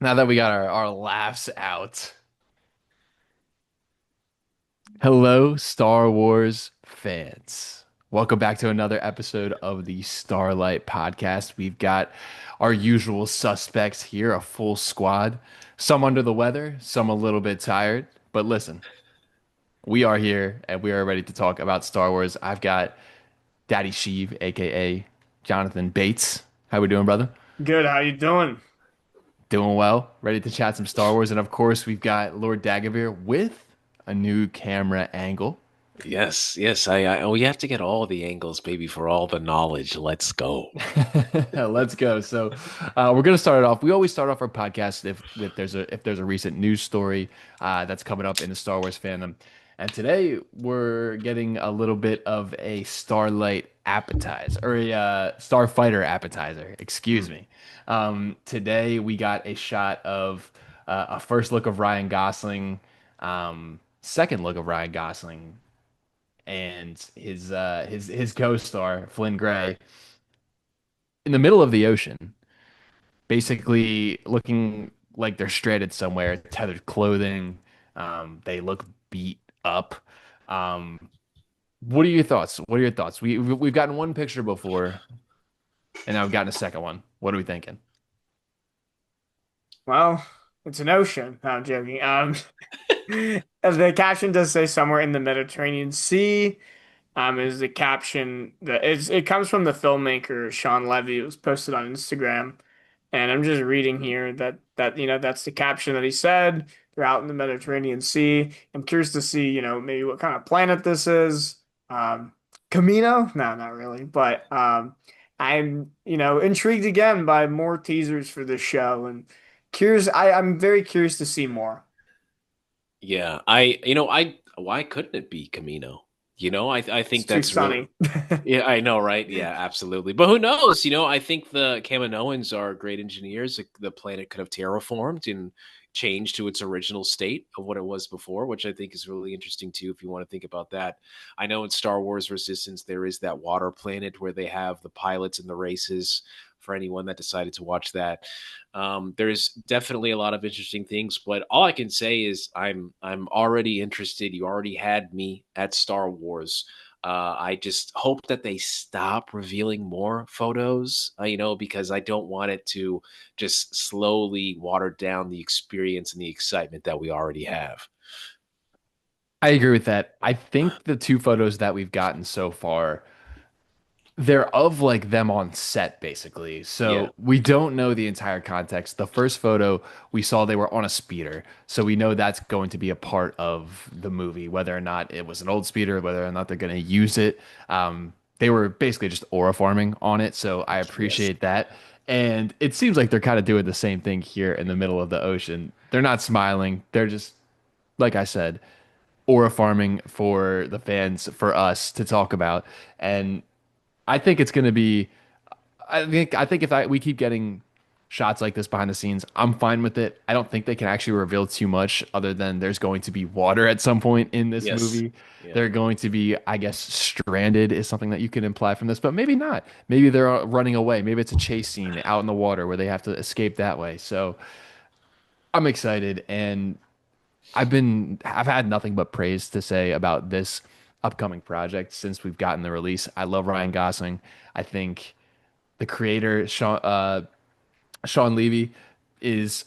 Now that we got our laughs out, hello, Star Wars fans. Welcome back to another episode of the Starlight podcast. We've got our usual suspects here, a full squad. Some under the weather, some a little bit tired. But listen, we are here and we are ready to talk about Star Wars. I've got Daddy Sheev, aka Jonathan Bates. How we doing, brother? Good, how you doing? Doing well, ready to chat some Star Wars. And of course, we've got Lord Dagovere with a new camera angle. Yes, yes. We have to get all the angles, baby, for all the knowledge. Let's go. Let's go. So, we're gonna start it off. We always start off our podcast if there's a recent news story that's coming up in the Star Wars fandom, and today we're getting a little bit of a Starlight appetizer or a Starfighter appetizer. Excuse Hmm. me. Today we got a shot of a first look of Ryan Gosling, second look of Ryan Gosling, and his co-star Flynn Gray in the middle of the ocean, basically looking like they're stranded somewhere, tethered clothing. They look beat up. Um, what are your thoughts? What are your thoughts? We've gotten one picture before, and now we've gotten a second one. What are we thinking? Well, it's an ocean. No, I'm joking. The caption does say somewhere in the Mediterranean Sea. Is the caption that it comes from the filmmaker Sean Levy. It was posted on Instagram, and I'm just reading here that that's the caption that he said. They're out in the Mediterranean Sea. I'm curious to see maybe what kind of planet this is. Um, Camino? No, not really, but I'm intrigued again by more teasers for this show and curious. I'm very curious to see more. Yeah, why couldn't it be Camino? I It's think too that's really, sunny. yeah, I know, right? Yeah, absolutely. But who knows? I think the Kaminoans are great engineers. The planet could have terraformed and changed to its original state of what it was before, which I think is really interesting too, if you want to think about that. I know in Star Wars Resistance, there is that water planet where they have the pilots and the races for anyone that decided to watch that. There's definitely a lot of interesting things, but all I can say is I'm already interested. You already had me at Star Wars. I just hope that they stop revealing more photos, because I don't want it to just slowly water down the experience and the excitement that we already have. I agree with that. I think the two photos that we've gotten so far, they're of like them on set basically. Yeah. So we don't know the entire context. The first photo we saw they were on a speeder. So we know that's going to be a part of the movie, whether or not it was an old speeder, whether or not they're going to use it. They were basically just aura farming on it. So I Yes. appreciate that. And it seems like they're kind of doing the same thing here in the middle of the ocean. They're not smiling. They're just, like I said, aura farming for the fans, for us to talk about. And I think it's going to be. I think if we keep getting shots like this behind the scenes, I'm fine with it. I don't think they can actually reveal too much other than there's going to be water at some point in this Yes. movie. Yeah. They're going to be, I guess, stranded is something that you can imply from this, but maybe not. Maybe they're running away. Maybe it's a chase scene out in the water where they have to escape that way. So I'm excited, and I've had nothing but praise to say about this upcoming project since we've gotten the release. I love Ryan Gosling. I think the creator Sean Levy is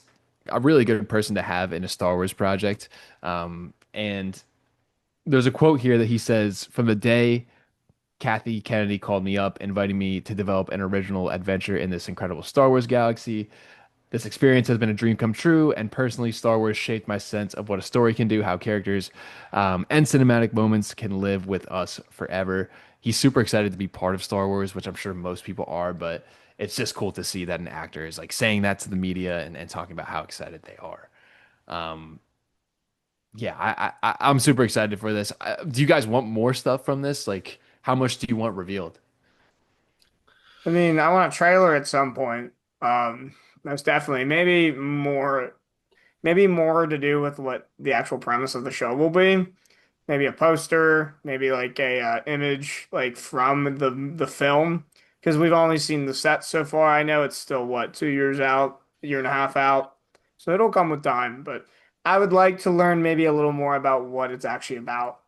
a really good person to have in a Star Wars project. And there's a quote here that he says, "From the day Kathy Kennedy called me up, inviting me to develop an original adventure in this incredible Star Wars galaxy, this experience has been a dream come true, and personally, Star Wars shaped my sense of what a story can do, how characters and cinematic moments can live with us forever." He's super excited to be part of Star Wars, which I'm sure most people are, but it's just cool to see that an actor is like saying that to the media and talking about how excited they are. Um, yeah, I'm super excited for this. Do you guys want more stuff from this? Like, how much do you want revealed? I mean, I want a trailer at some point. Most definitely. Maybe more to do with what the actual premise of the show will be. Maybe a poster, maybe like a image like from the film, because we've only seen the set so far. I know it's still what, 2 years out, a year and a half out. So it'll come with time, but I would like to learn maybe a little more about what it's actually about.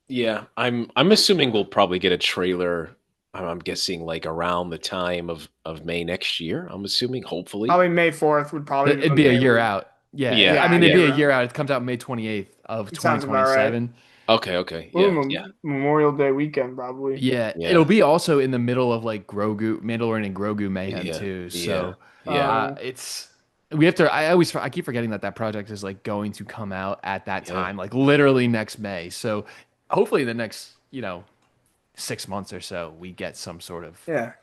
Yeah, I'm assuming we'll probably get a trailer. I'm guessing like around the time of May next year. I'm assuming, hopefully. Probably May 4th would probably be It'd be a okay. year out. Yeah, I Yeah, Yeah, mean, it'd yeah, be yeah. a around year that. out. It comes out May 28th of It sounds about right. 2027. Okay, okay. Ooh, Yeah, yeah, Memorial Day weekend probably. Yeah, it'll yeah, be also in the middle of like Grogu, Mandalorian and Grogu mayhem yeah, too. yeah, So, yeah, Uh, it's I keep forgetting that that project is like going to come out at that yeah. time, like literally next May. So, hopefully the next, 6 months or so, we get some sort of yeah.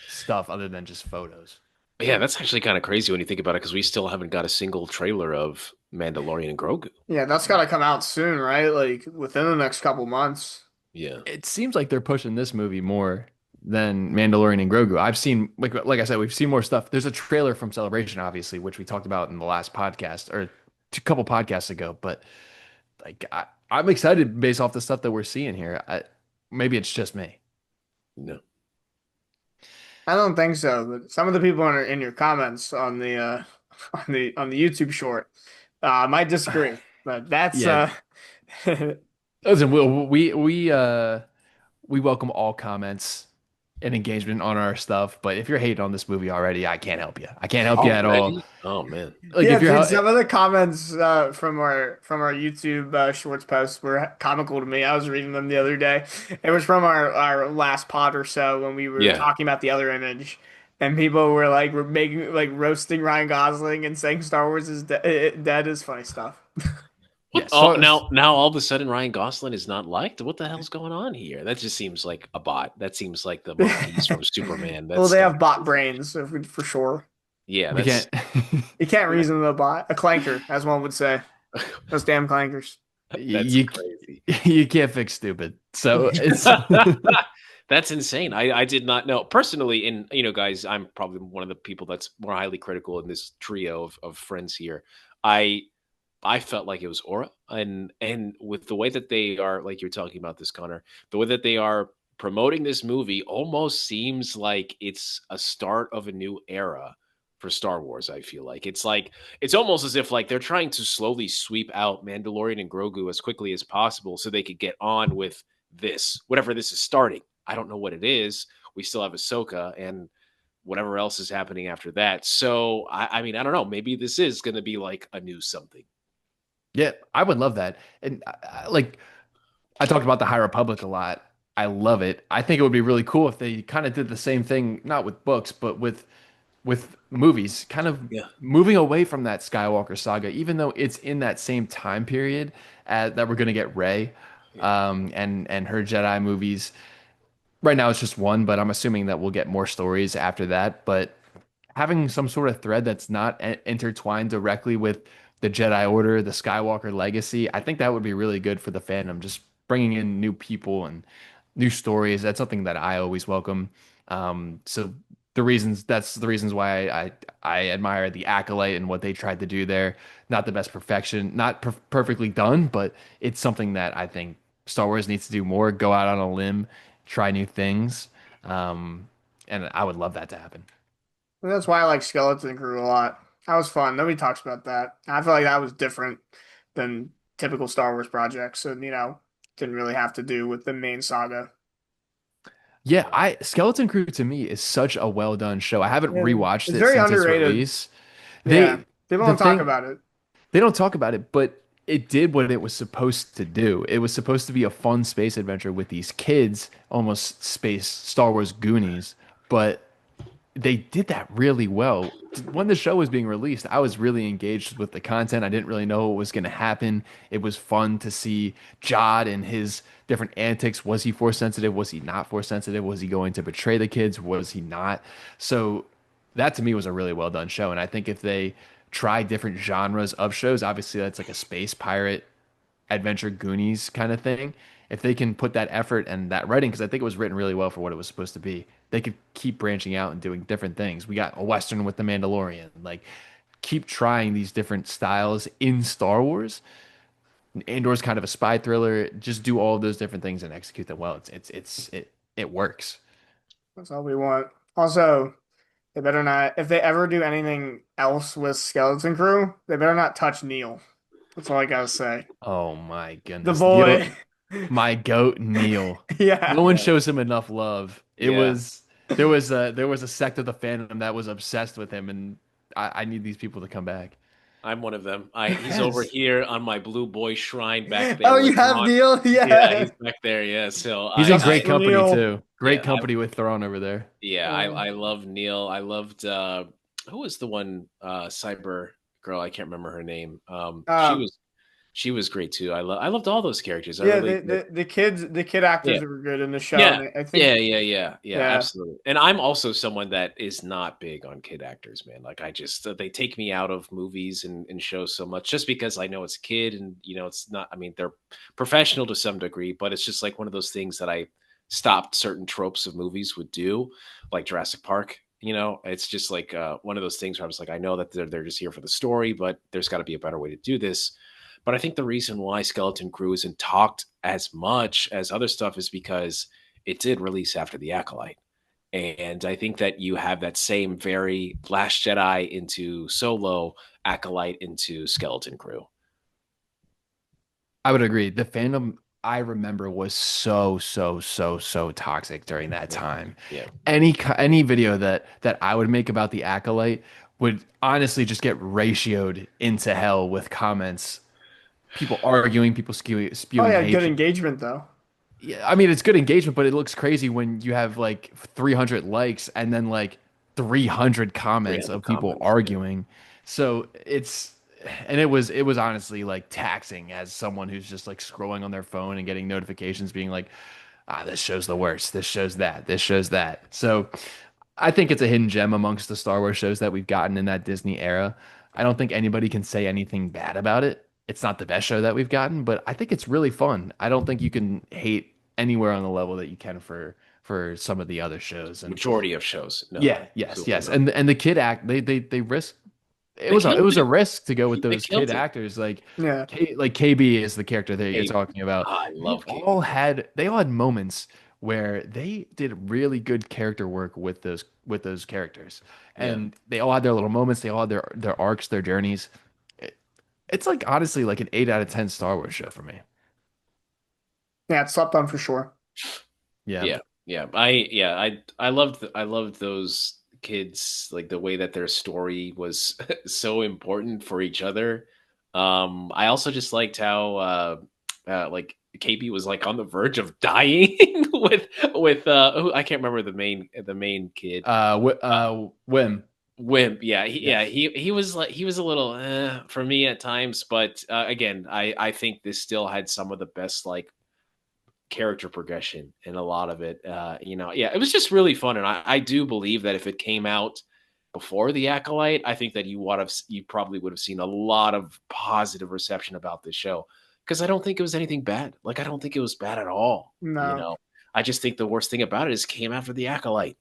stuff other than just photos. Yeah, that's actually kind of crazy when you think about it, because we still haven't got a single trailer of Mandalorian and Grogu. Yeah, that's got to come out soon, right? Like within the next couple months. Yeah, It seems like they're pushing this movie more than Mandalorian and Grogu. I've seen like I said, we've seen more stuff. There's a trailer from Celebration, obviously, which we talked about in the last podcast or a couple podcasts ago. But like I'm excited based off the stuff that we're seeing here. Maybe it's just me. no. I don't think so, but some of the people in your comments on the on the YouTube short might disagree. But that's Yeah, yeah, listen, we welcome all comments and engagement on our stuff. But if you're hating on this movie already, I can't help you. I can't help you at all. Already? Oh man. Like if you're dude. Some of the comments from our YouTube shorts posts were comical to me. I was reading them the other day. It was from our last pod or so when we were Yeah. talking about the other image, and people were making like roasting Ryan Gosling and saying Star Wars is dead is funny stuff. What? yeah, Oh, so now all of a sudden Ryan Gosling is not liked. What the hell's going on here? That just seems like a bot. That seems like the monkeys from Superman. Well, That's they not. have bot brains for sure. Yeah, we can't. that's You can't reason with a bot. A clanker, as one would say. Those damn clankers. that's you crazy. you can't fix stupid. So it's That's insane. I did not know personally. And guys, I'm probably one of the people that's more highly critical in this trio of friends here. I I felt like it was Aura, and with the way that they are, like you're talking about this, Connor, the way that they are promoting this movie almost seems like it's a start of a new era for Star Wars. I feel like it's almost as if like they're trying to slowly sweep out Mandalorian and Grogu as quickly as possible so they could get on with this, whatever this is starting. I don't know what it is. We still have Ahsoka and whatever else is happening after that. So I mean, I don't know. Maybe this is going to be like a new something. yeah, I would love that. And like I talked about the High Republic a lot. I love it. I think it would be really cool if they kind of did the same thing, not with books, but with movies, kind of Yeah. moving away from that Skywalker saga, even though it's in that same time period that we're going to get Rey, Yeah. and her Jedi movies. Right now, it's just one, but I'm assuming that we'll get more stories after that. But having some sort of thread that's not intertwined directly with the Jedi Order, the Skywalker legacy, I think that would be really good for the fandom. Just bringing in new people and new stories. That's something that I always welcome. So that's the reasons why I admire the Acolyte and what they tried to do there. Not the best perfection, not perfectly done, but it's something that I think Star Wars needs to do more. Go out on a limb, try new things, and I would love that to happen. And that's why I like Skeleton Crew a lot. That was fun. Nobody talks about that. I feel like that was different than typical Star Wars projects, and didn't really have to do with the main saga. Yeah, I Skeleton Crew to me is such a well done show. I haven't Yeah, rewatched it's it very since its underrated. release. Yeah, They people the don't talk thing about it. they don't talk about it, but it did what it was supposed to do. It was supposed to be a fun space adventure with these kids, almost space Star Wars Goonies, but they did that really well. When the show was being released, I was really engaged with the content. I didn't really know what was going to happen. It was fun to see Jod and his different antics. Was he force sensitive? Was he not force sensitive? Was he going to betray the kids? Was he not? So that to me was a really well done show. And I think if they try different genres of shows, obviously that's like a space pirate adventure Goonies kind of thing. If they can put that effort and that writing, because I think it was written really well for what it was supposed to be, they could keep branching out and doing different things. We got a Western with The Mandalorian. Like, keep trying these different styles in Star Wars. Andor's kind of a spy thriller. Just do all of those different things and execute them well. It works. That's all we want. Also, They better not. If they ever do anything else with Skeleton Crew, they better not touch Neil. That's all I gotta say. Oh my The goodness. boy. My goat Neil. Yeah. No one Yeah. shows him enough love. Yeah. There was a sect of the fandom that was obsessed with him, and I need these people to come back. I'm one of them. He's over Yes. here on my blue boy shrine back there Oh, with you have Ron. Neil? Yeah, he's Yeah. back there. Yeah. So He's in Justice great for company Neil. too. Great yeah, company with Thrawn over there. Um, I love Neil. I loved who was the one cyber girl? I can't remember her name. um, She was great too. I loved all those characters. I yeah, really the, did. the kid actors Yeah. were good in the show, Yeah. and I think Yeah, yeah. absolutely. And I'm also someone that is not big on kid actors, man. Like I just they take me out of movies and shows so much just because I know it's a kid and it's not I mean they're professional to some degree, but it's just like one of those things that I stopped certain tropes of movies would do, like Jurassic Park. It's just like one of those things where I was like, I know that they're just here for the story, but there's got to be a better way to do this. But I think the reason why Skeleton Crew isn't talked as much as other stuff is because it did release after the Acolyte. And I think that you have that same very Last Jedi into Solo, Acolyte into Skeleton Crew. I would agree. The fandom I remember was so toxic during that Yeah. time. Yeah. Any video that I would make about the Acolyte would honestly just get ratioed into hell with comments, people arguing, people Oh spewing yeah, good hatred. engagement though. Yeah, I mean it's good engagement, but it looks crazy when you have like 300 likes and then like 300 comments 300 of people comments. Yeah. arguing. So it's and it was honestly like taxing as someone who's just like scrolling on their phone and getting notifications being like, this shows the worst, this shows that, this shows that. So I think it's a hidden gem amongst the Star Wars shows that we've gotten in that Disney era. I don't think anybody can say anything bad about it. It's not the best show that we've gotten, but I think it's really fun. I don't think you can hate anywhere on the level that you can for some of the other shows. And Majority of shows. No, yeah, yes, absolutely yes. not. And the kid act they risk They it killed was a it. risk to go with They those kid killed it. actors like Yeah. Like KB is the character that you're KB. talking about. I love KB. They all had moments where they did really good character work with those characters. Yeah. And they all had their little moments, they all had their arcs, their journeys. It, it's like honestly like an 8 out of 10 Star Wars show for me. Yeah, it slept on for sure. Yeah. Yeah. I loved those kids, like the way that their story was so important for each other. I also just liked how like KB was like on the verge of dying with I can't remember the main kid. Whim. Wimp, yeah, Yes. he was like he was a little for me at times, but again, I think this still had some of the best like character progression in a lot of it. Yeah, it was just really fun, and I do believe that if it came out before the Acolyte, I think that you probably would have seen a lot of positive reception about this show because I don't think it was anything bad. Like I don't think it was bad at all. No. I just think the worst thing about it is it came after the Acolyte.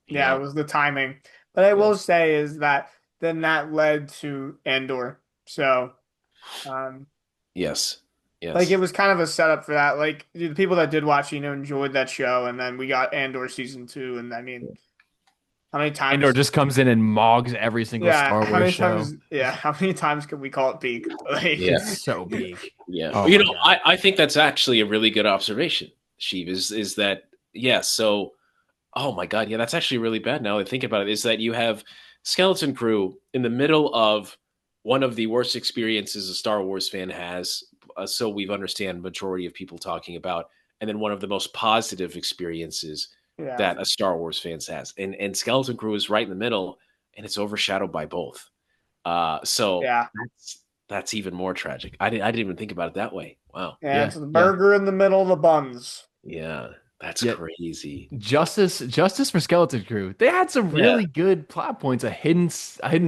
You Yeah, it know, was the timing. But I yeah, will say is that then that led to Andor. So, um, yes, like it yes. was kind of a setup for that. Like the people that did watch, enjoyed that show, and then we got Andor season two. And I mean, how many Andor times? just comes in and mogs every single Yeah, Star how Wars many show. times? Yeah, how many times could we call it peak? Like, Yeah. It's so big. Yeah, Oh my God. I think that's actually a really good observation, Sheev, is that yeah, so oh my god, yeah, that's actually really bad now that I think about it, is that you have Skeleton Crew in the middle of one of the worst experiences a Star Wars fan has, so we've understand majority of people talking about, and then one of the most positive experiences yeah, that a Star Wars fans has. And Skeleton Crew is right in the middle, and it's overshadowed by both. So yeah, that's even more tragic. I didn't even think about it that way. Wow. yeah. Yeah, It's the yeah. burger in the middle of the buns. Yeah, that's Yeah, crazy. Justice for Skeleton Crew. They had some Yeah, really good plot points. A hidden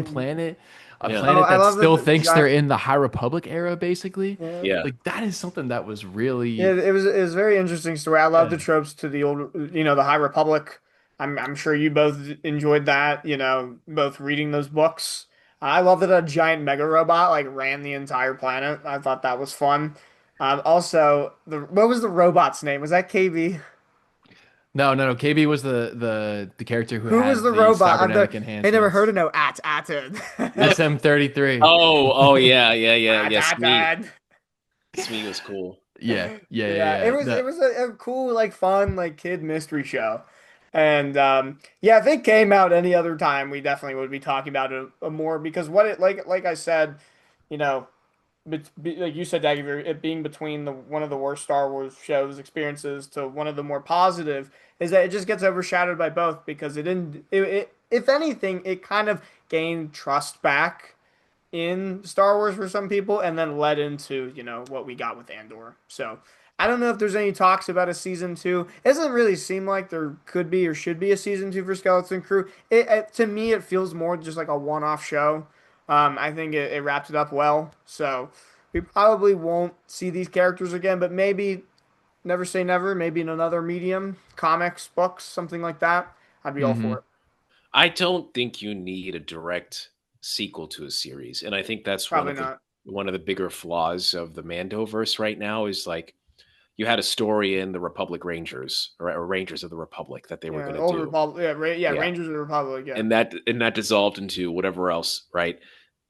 planet, a yeah, Oh, planet I that love that still the thinks they're giant. in the High Republic era, basically. Yeah. yeah, Like that is something that was Yeah, really it was a very interesting story. I love yeah. the tropes to the old, the High Republic. I'm sure you both enjoyed that, both reading those books. I love that a giant mega robot like ran the entire planet. I thought that was fun. Also, the what was the robot's name? Was that KB? No, no, no. KB was the character who Who was had the the robot? cybernetic I never heard enhancements. of no At. SM-33. Oh, yeah, yeah, yeah, yeah. Smee. At. Smee was cool. Yeah, yeah, yeah, Yeah, it yeah. was it The was a cool, like fun, like kid mystery show. And yeah, if it came out any other time, we definitely would be talking about it more because what it like I said, you know, like you said, Dagovere, it being between the one of the worst Star Wars shows experiences to one of the more positive is that it just gets overshadowed by both because it didn't if anything, it kind of gained trust back in Star Wars for some people and then led into, what we got with Andor. So I don't know if there's any talks about a season two. It doesn't really seem like there could be or should be a season two for Skeleton Crew. To me, it feels more just like a one-off show. I think it wrapped it up well. So we probably won't see these characters again, but maybe never say never. Maybe in another medium, comics, books, something like that. I'd be all hmm for it. I don't think you need a direct sequel to a series, and I think that's Probably not. one of the bigger flaws of the Mandoverse right now is like you had a story in the Republic Rangers or Rangers of the Republic that they were Yeah, going to Old do. Republic. Yeah, yeah, Yeah. Rangers of the Republic. Yeah. And that dissolved into whatever else, right?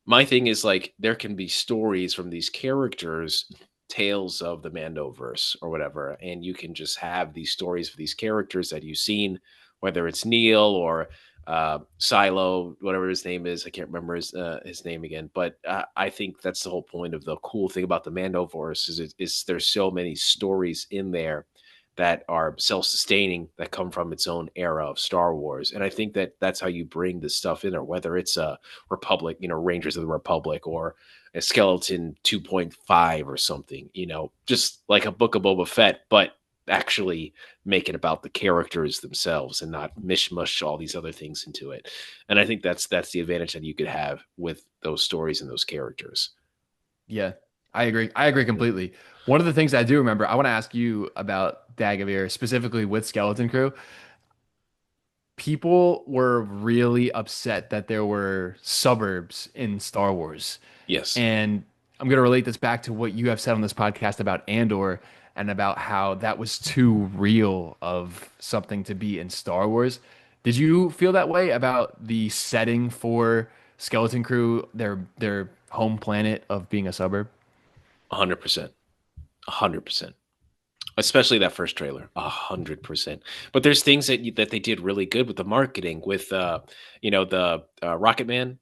My thing is like there can be stories from these characters, tales of the Mandoverse or whatever, and you can just have these stories of these characters that you've seen, whether it's Neil or Silo, whatever his name is. I can't remember his name again, but I think that's the whole point of the cool thing about the Mandoverse is there's so many stories in there that are self-sustaining that come from its own era of Star Wars. And I think that that's how you bring this stuff in there, whether it's a Republic, Rangers of the Republic or a Skeleton 2.5 or something, just like a Book of Boba Fett, but actually make it about the characters themselves and not mishmush all these other things into it. And I think that's the advantage that you could have with those stories and those characters. Yeah, I agree. I agree completely. One of the things I do remember, I want to ask you about Dagovere, specifically with Skeleton Crew. People were really upset that there were suburbs in Star Wars. Yes. And I'm going to relate this back to what you have said on this podcast about Andor and about how that was too real of something to be in Star Wars. Did you feel that way about the setting for Skeleton Crew, their home planet of being a suburb? 100%. 100%. Especially that first trailer, 100%. But there's things that they did really good with the marketing, with the Rocket Man.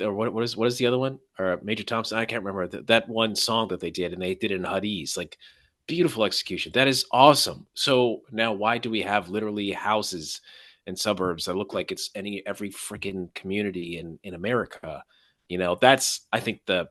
Or what is the other one? Or Major Thompson? I can't remember that one song that they did, and they did it in Hadith. Like beautiful execution. That is awesome. So now, why do we have literally houses and suburbs that look like it's every freaking community in America? That's I think the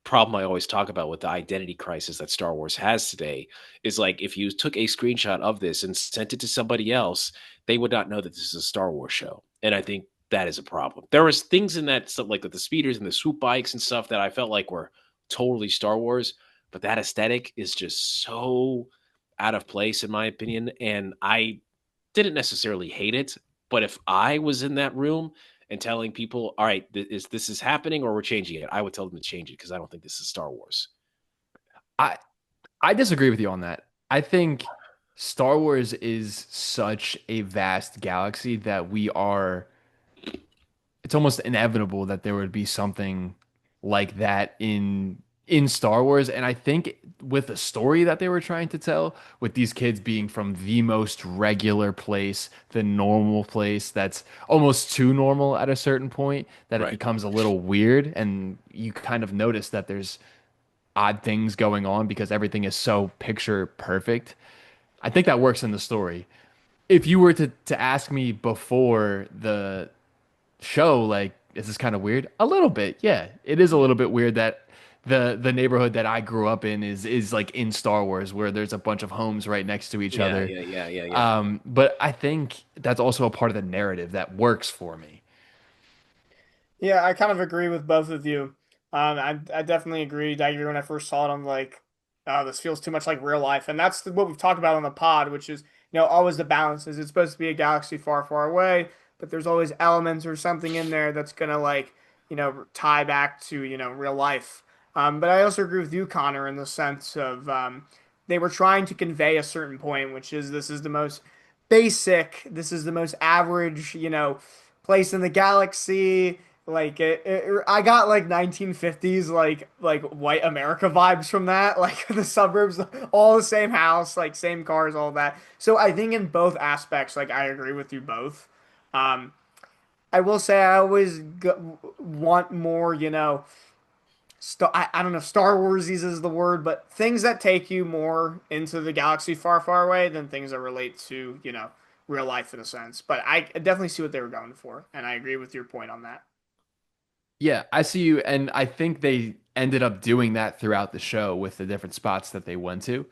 problem I always talk about with the identity crisis that Star Wars has today is like if you took a screenshot of this and sent it to somebody else, they would not know that this is a Star Wars show. And I think that is a problem. There was things in that stuff like the speeders and the swoop bikes and stuff that I felt like were totally Star Wars, but that aesthetic is just so out of place in my opinion. And I didn't necessarily hate it, but if I was in that room and telling people, "All right, this is happening, or we're changing it," I would tell them to change it because I don't think this is Star Wars. I I disagree with you on that. I think Star Wars is such a vast galaxy that it's almost inevitable that there would be something like that in Star Wars. And I think with the story that they were trying to tell, with these kids being from the most regular place, the normal place that's almost too normal at a certain point, that it Right. becomes a little weird. And you kind of notice that there's odd things going on because everything is so picture perfect. I think that works in the story. If you were to ask me before the show, like, is this kind of weird? A little bit, yeah. It is a little bit weird that the neighborhood that I grew up in is like in Star Wars, where there's a bunch of homes right next to each Yeah, other. yeah, yeah, yeah, yeah. But I think that's also a part of the narrative that works for me. Yeah, I kind of agree with both of you. I definitely agree. Dagger, when I first saw it, I'm like, oh, this feels too much like real life, and that's what we've talked about on the pod, which is always the balance. Is it's supposed to be a galaxy far, far away, but there's always elements or something in there that's gonna like tie back to real life. But I also agree with you, Connor, in the sense of they were trying to convey a certain point, which is this is the most basic. This is the most average, place in the galaxy. Like I got like 1950s like white America vibes from that. Like the suburbs, all the same house, like same cars, all that. So I think in both aspects, like I agree with you both. Um, I will say I always want more, I don't know if Star Warsies is the word, but things that take you more into the galaxy far, far away than things that relate to, real life in a sense. But I definitely see what they were going for, and I agree with your point on that. Yeah, I see you, and I think they ended up doing that throughout the show with the different spots that they went to.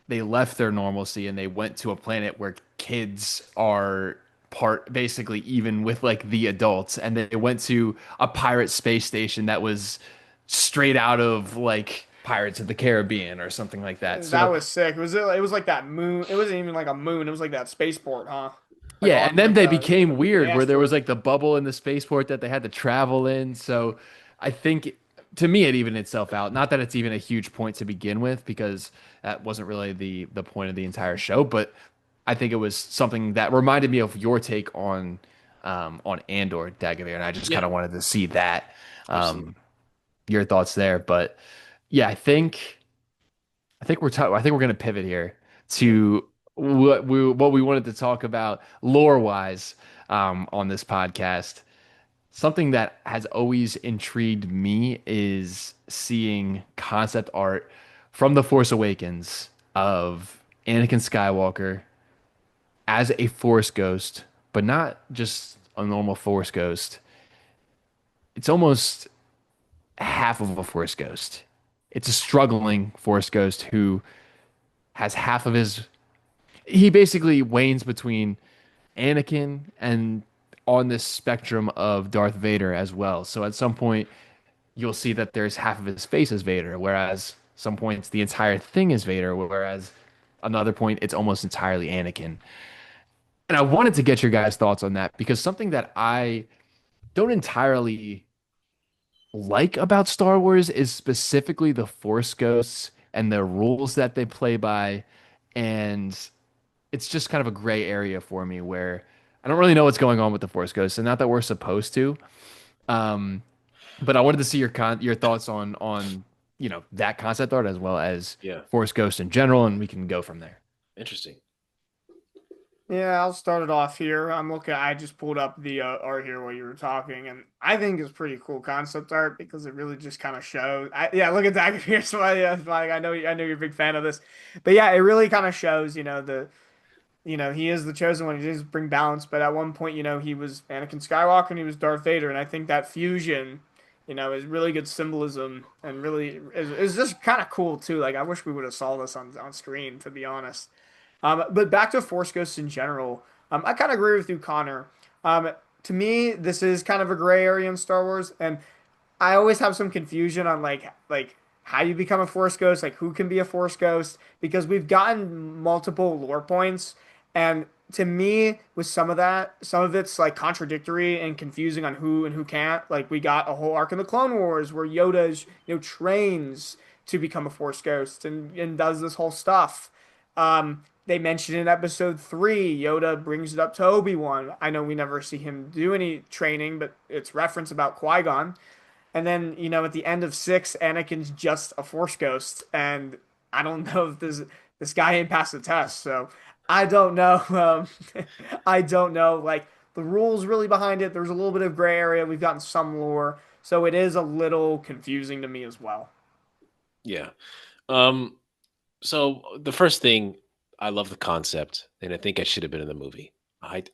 They left their normalcy and they went to a planet where kids are part basically even with like the adults, and they went to a pirate space station that was straight out of like Pirates of the Caribbean or something like that. That So was sick. It was like that moon. It wasn't even like a moon. It was like that spaceport, huh? Like yeah, on and then like they the became the weird where there was asteroid. like the bubble in the spaceport that they had to travel in. So I think to me it evened itself out. Not that it's even a huge point to begin with because that wasn't really the point of the entire show, but I think it was something that reminded me of your take on Andor Dagovere, and I just kind Yeah, of wanted to see that absolutely. um your thoughts there. But yeah, I think we're gonna pivot here Yeah. to what we wanted to talk about lore wise on this podcast. Something that has always intrigued me is seeing concept art from The Force Awakens of Anakin Skywalker as a Force ghost, but not just a normal Force ghost. It's almost half of a Force ghost. It's a struggling Force ghost who has half of his. He basically wanes between Anakin and on this spectrum of Darth Vader as well. So at some point, you'll see that there's half of his face is Vader, whereas some points the entire thing is Vader, whereas another point it's almost entirely Anakin. And I wanted to get your guys' thoughts on that because something that I don't entirely like about Star Wars is specifically the Force Ghosts and the rules that they play by. And it's just kind of a gray area for me where I don't really know what's going on with the Force Ghosts. And not that we're supposed to. Um, but I wanted to see your thoughts on that concept art as well as Yeah. Force Ghost in general, and we can go from there. Interesting. Yeah, I'll start it off here. I just pulled up the art here while you were talking, and I think it's pretty cool concept art because it really just kind of shows. Yeah, look at that here. So like, I know you're a big fan of this, but yeah, it really kind of shows, he is the chosen one. He does bring balance, but at one point, he was Anakin Skywalker and he was Darth Vader, and I think that fusion, is really good symbolism and really is just kind of cool too. Like I wish we would have saw this on screen, to be honest. But back to Force Ghosts in general, I kind of agree with you, Connor. To me, this is kind of a gray area in Star Wars, and I always have some confusion on like how you become a Force Ghost, like who can be a Force Ghost, because we've gotten multiple lore points, and to me, with some of that, some of it's like contradictory and confusing on who and who can't. Like we got a whole arc in the Clone Wars where Yoda is, trains to become a Force Ghost and does this whole stuff. They mentioned in episode 3, Yoda brings it up to Obi-Wan. I know we never see him do any training, but it's reference about Qui-Gon. And then, at the end of 6, Anakin's just a Force ghost, and I don't know if this guy ain't passed the test. So I don't know. I don't know. Like the rules really behind it. There's a little bit of gray area. We've gotten some lore, so it is a little confusing to me as well. Yeah. Um, so the first thing, I love the concept, and I think I should have been in the movie.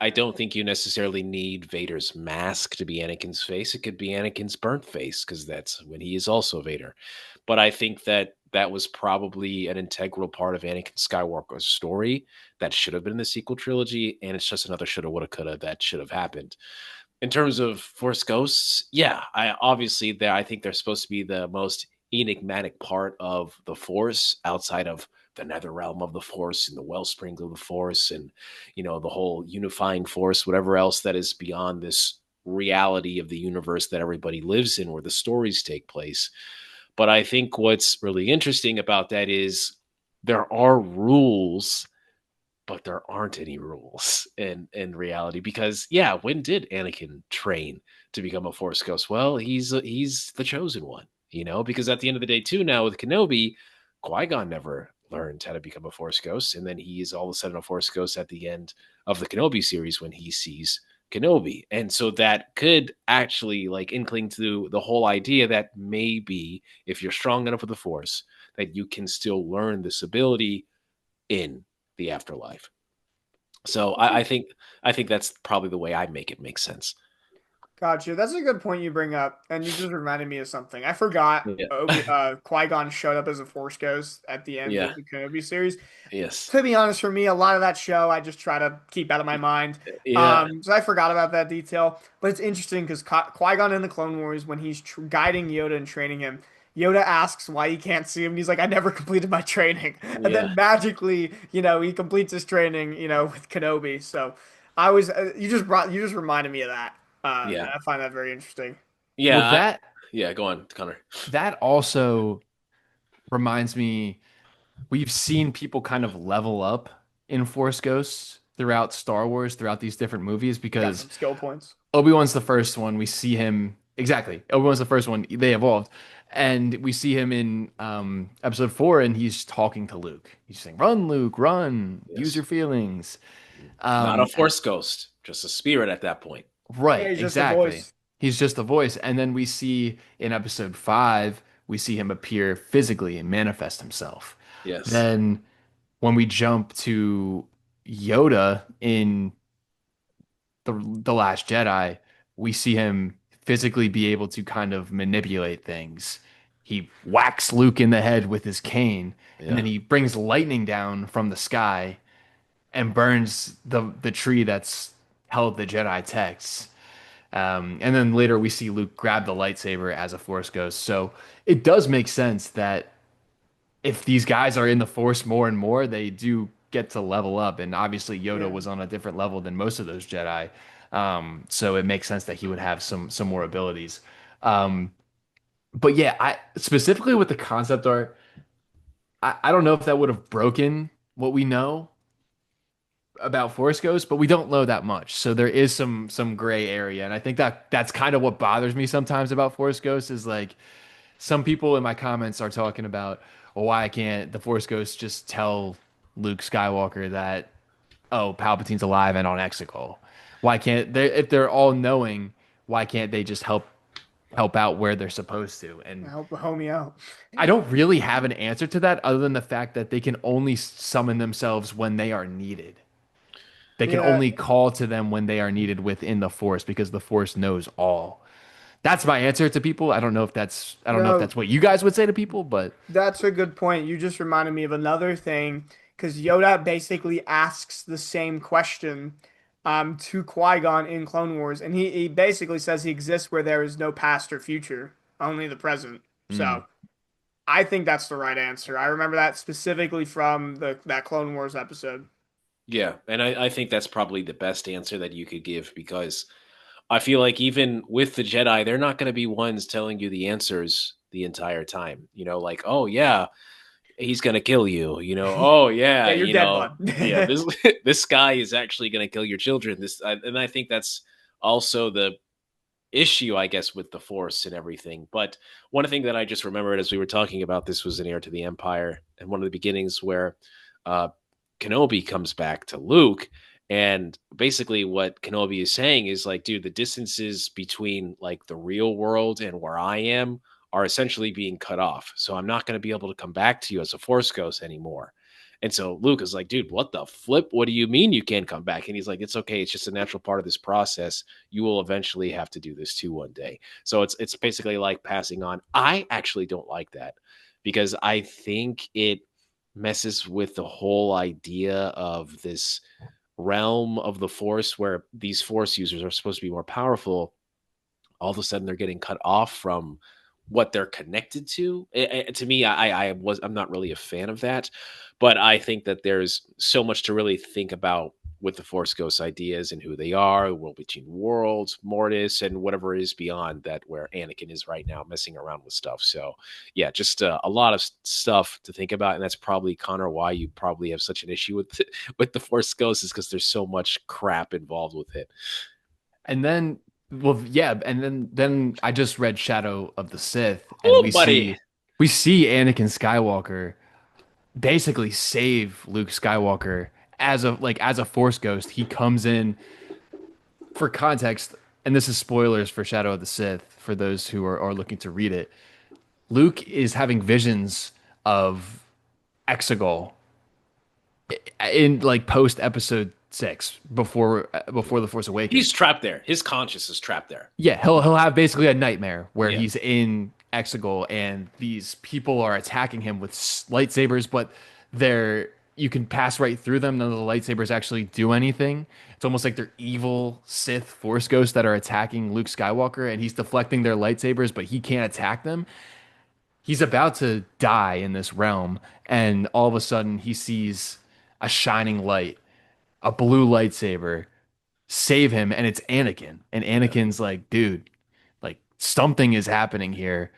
I don't think you necessarily need Vader's mask to be Anakin's face. It could be Anakin's burnt face because that's when he is also Vader. But I think that that was probably an integral part of Anakin Skywalker's story that should have been in the sequel trilogy, and it's just another shoulda, woulda, coulda that should have happened. In terms of Force Ghosts, yeah, I think they're supposed to be the most enigmatic part of the Force outside of the nether realm of the Force and the wellspring of the Force and the whole unifying Force, whatever else that is beyond this reality of the universe that everybody lives in where the stories take place. But I think what's really interesting about that is there are rules but there aren't any rules in reality because yeah, when did Anakin train to become a Force ghost? Well, he's the chosen one, because at the end of the day, too, now with Kenobi, Qui-Gon never learned how to become a Force ghost, and then he is all of a sudden a Force ghost at the end of the Kenobi series when he sees Kenobi. And so that could actually like inkling to the whole idea that maybe if you're strong enough with the Force, that you can still learn this ability in the afterlife. So I think that's probably the way I make it make sense. Gotcha. That's a good point you bring up, and you just reminded me of something. I forgot Yeah. Qui-Gon showed up as a Force ghost at the end Yeah. of the Kenobi series. Yes. To be honest, for me, a lot of that show I just try to keep out of my mind. Yeah. So I forgot about that detail. But it's interesting because Qui-Gon in the Clone Wars, when he's guiding Yoda and training him, Yoda asks why he can't see him, and he's like, "I never completed my training." And Yeah. then magically, he completes his training, with Kenobi. So I was you just reminded me of that. And Yeah. I find that very interesting. Well, Yeah. Yeah. Go on, Connor. that also reminds me, we've seen people kind of level up in Force Ghosts throughout Star Wars, throughout these different movies, Got because some skill points. Obi-Wan's the first one. We see him exactly. Obi-Wan's the first one. They evolved. And we see him in episode 4, and he's talking to Luke. He's saying, "Run, Luke, run. Use Yes. your feelings." Not a And Force ghost, just a spirit at that point. Yeah, right, he's just a exactly. voice. He's just a voice. And then we see in episode 5, we see him appear physically and manifest himself. Yes. Then when we jump to Yoda in the Last Jedi, we see him physically be able to kind of manipulate things. He whacks Luke in the head with his cane, and then Yeah. he brings lightning down from the sky and burns the tree that's held the Jedi texts. And then later we see Luke grab the lightsaber as a Force ghost. So it does make sense that if these guys are in the Force more and more, they do get to level up. And obviously Yoda Yeah. was on a different level than most of those Jedi. So it makes sense that he would have some more abilities. Um, but yeah, I specifically with the concept art, I don't know if that would have broken what we know about Force Ghosts, but we don't know that much. So there is some gray area. And I think that that's kind of what bothers me sometimes about Force Ghosts is like some people in my comments are talking about, well, why can't the Force Ghost just tell Luke Skywalker that, oh, Palpatine's alive and on Exegol? Why can't they, if they're all knowing, why can't they just help out where they're supposed to? I And hope the homie out. I don't really have an answer to that other than the fact that they can only summon themselves when they are needed. They can Yeah, only call to them when they are needed within the Force because the Force knows all. That's my answer to people. I don't know if no, that's what you guys would say to people, but that's a good point. You just reminded me of another thing because Yoda basically asks the same question to Qui-Gon in Clone Wars, and he basically says he exists where there is no past or future, only the present. mm, So I think that's the right answer. I remember that specifically from that Clone Wars episode. Yeah. And I think that's probably the best answer that you could give because I feel like even with the Jedi, they're not going to be ones telling you the answers the entire time. Like, oh, yeah, he's going to kill you. Oh, Yeah, yeah, you're dead, bud. yeah, this this guy is actually going to kill your children. And I think that's also the issue, I guess, with the Force and everything. But one thing that I just remembered as we were talking about this was in Heir to the Empire, and one of the beginnings where uh, Kenobi comes back to Luke, and basically what Kenobi is saying is like, dude, the distances between like the real world and where I am are essentially being cut off. So I'm not going to be able to come back to you as a Force ghost anymore. And so Luke is like, dude, what the flip? What do you mean you can't come back? And he's like, it's okay. It's just a natural part of this process. You will eventually have to do this too one day. So it's basically like passing on. I actually don't like that because I think it messes with the whole idea of this realm of the Force where these Force users are supposed to be more powerful. All of a sudden, they're getting cut off from what they're connected to. To me, I'm not really a fan of that, but I think that there's so much to really think about with the Force Ghost ideas and who they are, the world between worlds, Mortis, and whatever it is beyond that, where Anakin is right now, messing around with stuff. So, yeah, just a lot of stuff to think about, and that's probably, Connor, why you probably have such an issue with with the Force Ghost, is because there's so much crap involved with it. And then, well, yeah, and then I just read Shadow of the Sith, and Oh, buddy. we see Anakin Skywalker basically save Luke Skywalker as a Force ghost. He comes in for context, and this is spoilers for Shadow of the Sith for those who are looking to read it. Luke is having visions of Exegol in like post episode 6 before the Force He's Awakens. trapped there. His conscience is trapped there. Yeah, he'll have basically a nightmare where Yeah. he's in Exegol and these people are attacking him with lightsabers, but they're you can pass right through them. None of the lightsabers actually do anything. It's almost like they're evil Sith Force ghosts that are attacking Luke Skywalker, and he's deflecting their lightsabers, but he can't attack them. He's about to die in this realm, and all of a sudden he sees a shining light, a blue lightsaber, save him, and it's Anakin. And Yeah. Anakin's like, dude, like something is happening here.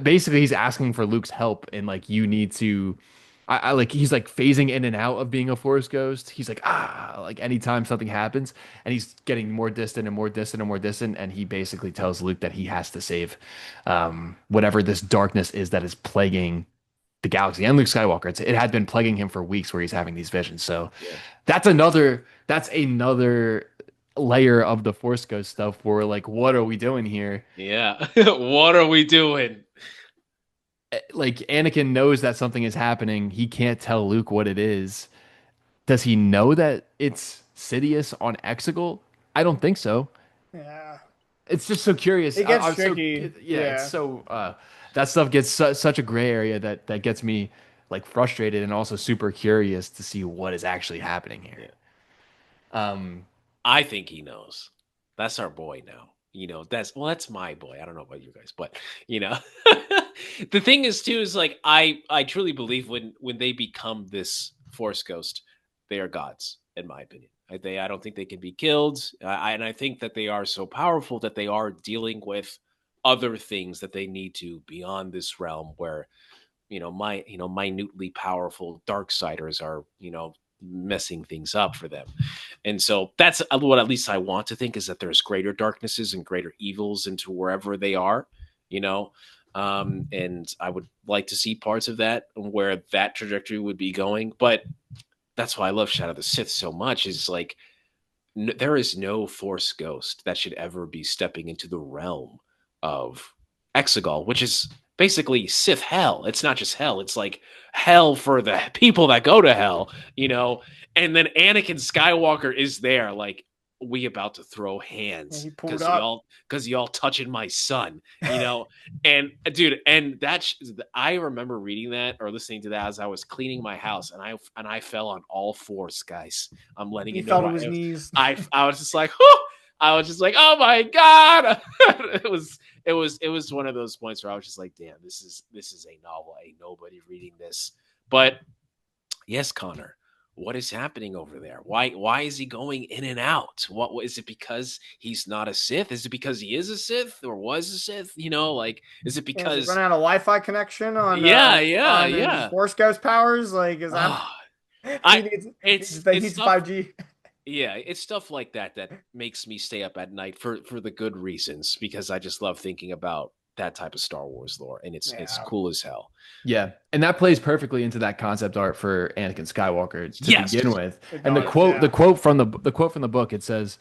Basically, he's asking for Luke's help, and like you need to. I like he's like phasing in and out of being a Force ghost. He's like like anytime something happens, and he's getting more distant and more distant and more distant, and he basically tells Luke that he has to save whatever this darkness is that is plaguing the galaxy and Luke Skywalker. It had been plaguing him for weeks where he's having these visions. So Yeah. that's another layer of the Force Ghost stuff where we're like, what are we doing here? Yeah. What are we doing? Like Anakin knows that something is happening. He can't tell Luke what it is. Does he know that it's Sidious on Exegol? I don't think so. Yeah. It's just so curious. It gets I'm so tricky. yeah, it's Yeah. so that stuff gets such a gray area that gets me like frustrated and also super curious to see what is actually happening here. Yeah. Um, I think he knows. That's our boy now. That's my boy. I don't know about you guys, but the thing is too is like I truly believe when they become this Force ghost, they are gods, in my opinion. I don't think they can be killed. And I think that they are so powerful that they are dealing with other things that they need to beyond this realm where minutely powerful darksiders are messing things up for them. And so that's what at least I want to think, is that there's greater darknesses and greater evils into wherever they are, you know. And I would like to see parts of that where that trajectory would be going. But that's why I love Shadow of the Sith so much, is like there is no Force ghost that should ever be stepping into the realm of Exegol, which is basically Sith hell. It's not just hell, it's like hell for the people that go to hell, And then Anakin Skywalker is there, like, we about to throw hands He pulled because up. y'all touching my son. And dude, and I remember reading that or listening to that as I was cleaning my house, and I fell on all fours, guys. I'm letting He you fell know. to his knees. I was just like, whew! I was just like, oh my god. it was one of those points where I was just like, damn, this is a novel. Ain't nobody reading this. But yes, Connor, what is happening over there? Why is he going in and out? What is it, because he's not a Sith? Is it because he is a Sith or was a Sith? Like, is it Yeah, is because it running out of Wi-Fi connection on yeah, on his yeah. Force Ghost powers? Like, is that Ah, he needs it's he needs stuff. 5G? Yeah, it's stuff like that that makes me stay up at night for the good reasons, because I just love thinking about that type of Star Wars lore, and it's Yeah. cool as hell. yeah, and that plays perfectly into that concept art for Anakin Skywalker to Yes. begin with. It And does, yeah. the quote from the book, it says,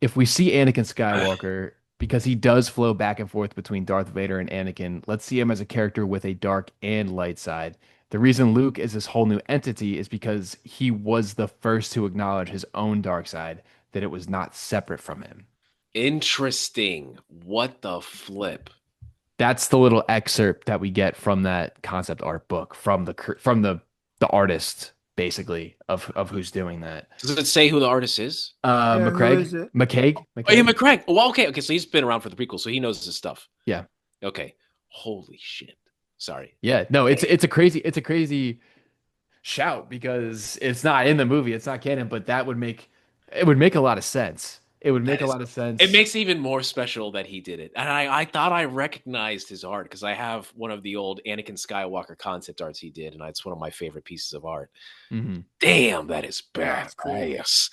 if we see Anakin Skywalker, because he does flow back and forth between Darth Vader and Anakin, let's see him as a character with a dark and light side. The reason Luke is this whole new entity is because he was the first to acknowledge his own dark side, that it was not separate from him. Interesting. What the flip? That's the little excerpt that we get from that concept art book from the artist, basically, of who's doing that. Does it say who the artist is? Yeah, who is McCraig, it? McCaig, Oh, yeah, McCraig. Well, okay. So he's been around for the prequel, so he knows his stuff. Yeah. Okay. Holy shit. Sorry. Yeah, no, it's a crazy shout because it's not in the movie, it's not canon, but it would make a lot of sense. It would make That a is, lot of it sense. makes it even more special that he did it. And I thought I recognized his art because I have one of the old Anakin Skywalker concept arts he did, and it's one of my favorite pieces of art. Hmm. Damn, that is Yeah, it's cool. badass.